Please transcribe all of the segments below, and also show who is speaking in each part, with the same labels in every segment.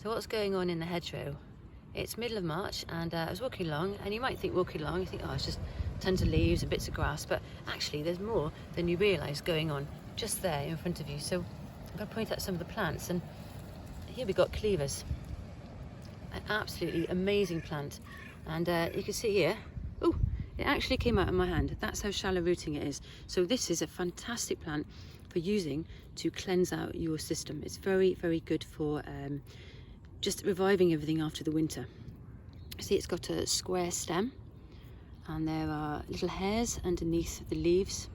Speaker 1: So what's going on in the hedgerow? It's middle of March, and I was walking along, and you might think walking along, you think, oh, it's just tons of leaves and bits of grass, but actually there's more than you realise going on just there in front of you. So I'm going to point out some of the plants, and here we've got Cleavers, an absolutely amazing plant, and you can see here, oh, it actually came out of my hand. That's how shallow rooting it is. So this is a fantastic plant for using to cleanse out your system. It's very, very good for just reviving everything after the winter. See, it's got a square stem, and there are little hairs underneath the leaves.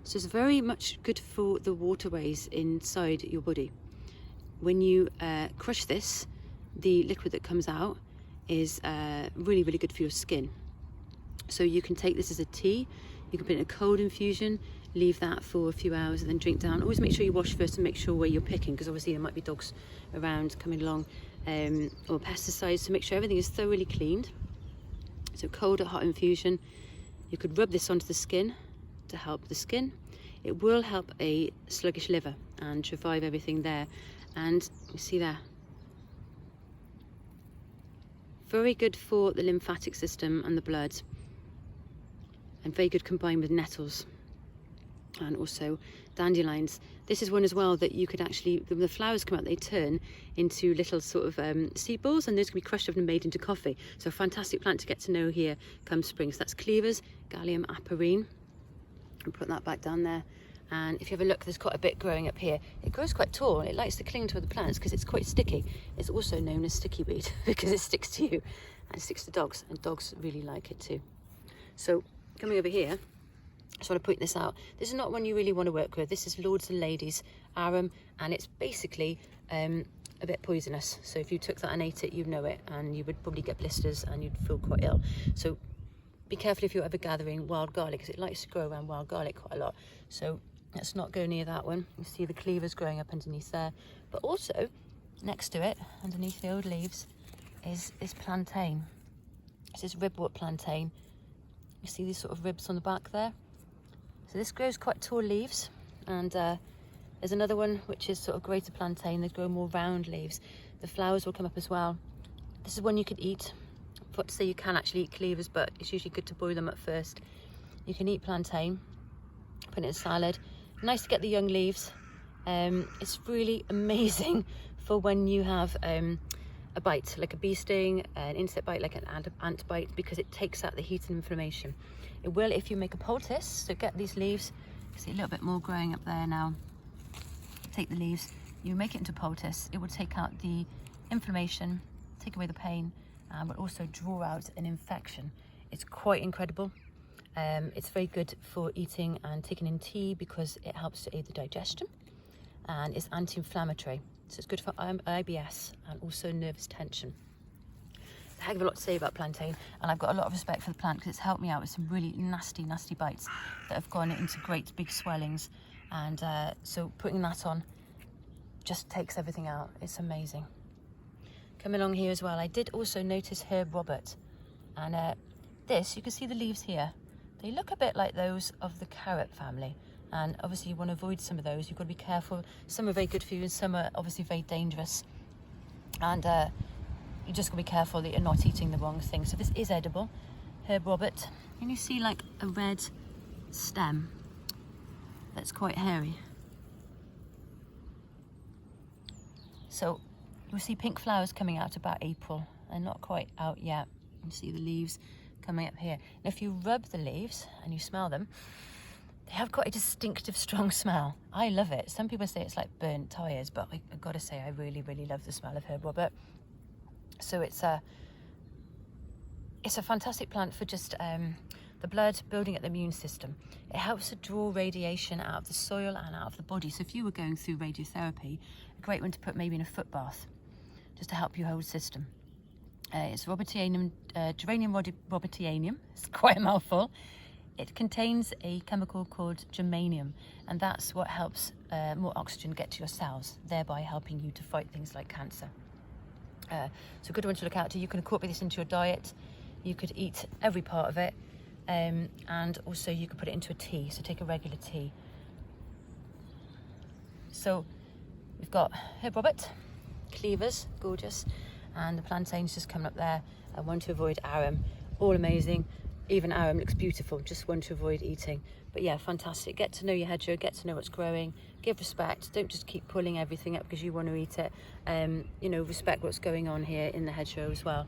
Speaker 1: So it's very much good for the waterways inside your body. When you crush this, the liquid that comes out is really, really good for your skin. So you can take this as a tea, you can put it in a cold infusion, leave that for a few hours and then drink down. Always make sure you wash first and make sure where you're picking, because obviously there might be dogs around coming along, or pesticides, so make sure everything is thoroughly cleaned. So cold or hot infusion. You could rub this onto the skin to help the skin. It will help a sluggish liver and revive everything there. And you see there, very good for the lymphatic system and the blood, and very good combined with nettles and also dandelions. This is one as well that you could actually, when the flowers come out, they turn into little sort of seed balls, and those can be crushed up and made into coffee. So a fantastic plant to get to know here come spring. So that's Cleavers, Gallium aperine. And put that back down there. And if you have a look, there's quite a bit growing up here. It grows quite tall. It likes to cling to other plants because it's quite sticky. It's also known as sticky weed because it sticks to you and sticks to dogs, and dogs really like it too. So coming over here, I just want to point this out. This is not one you really want to work with. This is Lords and Ladies Arum, and it's basically a bit poisonous. So if you took that and ate it, you'd know it, and you would probably get blisters and you'd feel quite ill. So be careful if you're ever gathering wild garlic, because it likes to grow around wild garlic quite a lot. So let's not go near that one. You see the Cleavers growing up underneath there. But also, next to it, underneath the old leaves, is this plantain. This is Ribwort Plantain. You see these sort of ribs on the back there? So this grows quite tall leaves, and there's another one which is sort of greater plantain. They grow more round leaves. The flowers will come up as well. This is one you could eat. I forgot to say you can actually eat Cleavers, but it's usually good to boil them up first. You can eat plantain, put it in a salad. Nice to get the young leaves. It's really amazing for when you have a bite, like a bee sting, an insect bite, like an ant bite, because it takes out the heat and inflammation. It will if you make a poultice. So get these leaves. You see a little bit more growing up there now. Take the leaves, you make it into poultice. It will take out the inflammation, take away the pain, and will also draw out an infection. It's quite incredible. It's very good for eating and taking in tea because it helps to aid the digestion, and it's anti-inflammatory. So it's good for IBS and also nervous tension. A heck of a lot to say about plantain, and I've got a lot of respect for the plant because it's helped me out with some really nasty bites that have gone into great big swellings, and so putting that on just takes everything out. It's amazing. Come along here as well, I did also notice Herb Robert, and this, you can see the leaves here. They look a bit like those of the carrot family, and obviously you want to avoid some of those. You've got to be careful. Some are very good for you and some are obviously very dangerous, and you just got to be careful that you're not eating the wrong thing. So this is edible, Herb Robert, and you see like a red stem that's quite hairy. So you'll see pink flowers coming out about April. They're not quite out yet. You see the leaves coming up here. And if you rub the leaves and you smell them, they have quite a distinctive, strong smell. I love it. Some people say it's like burnt tyres, but I've got to say I really, really love the smell of Herb Robert. So it's a fantastic plant for just the blood, building up the immune system. It helps to draw radiation out of the soil and out of the body. So if you were going through radiotherapy, a great one to put maybe in a foot bath, just to help your whole system. It's geranium robertianum. It's quite a mouthful. It contains a chemical called germanium, and that's what helps more oxygen get to your cells, thereby helping you to fight things like cancer. So a good one to look out to. You can incorporate this into your diet. You could eat every part of it, and also you could put it into a tea, so take a regular tea. So we've got Herb Robert, Cleavers, gorgeous, and the plantain's just coming up there, and one to avoid arum. All amazing. Even arum looks beautiful, just one to avoid eating. But yeah, fantastic. Get to know your hedgerow, get to know what's growing, give respect. Don't just keep pulling everything up because you want to eat it. You know, respect what's going on here in the hedgerow as well.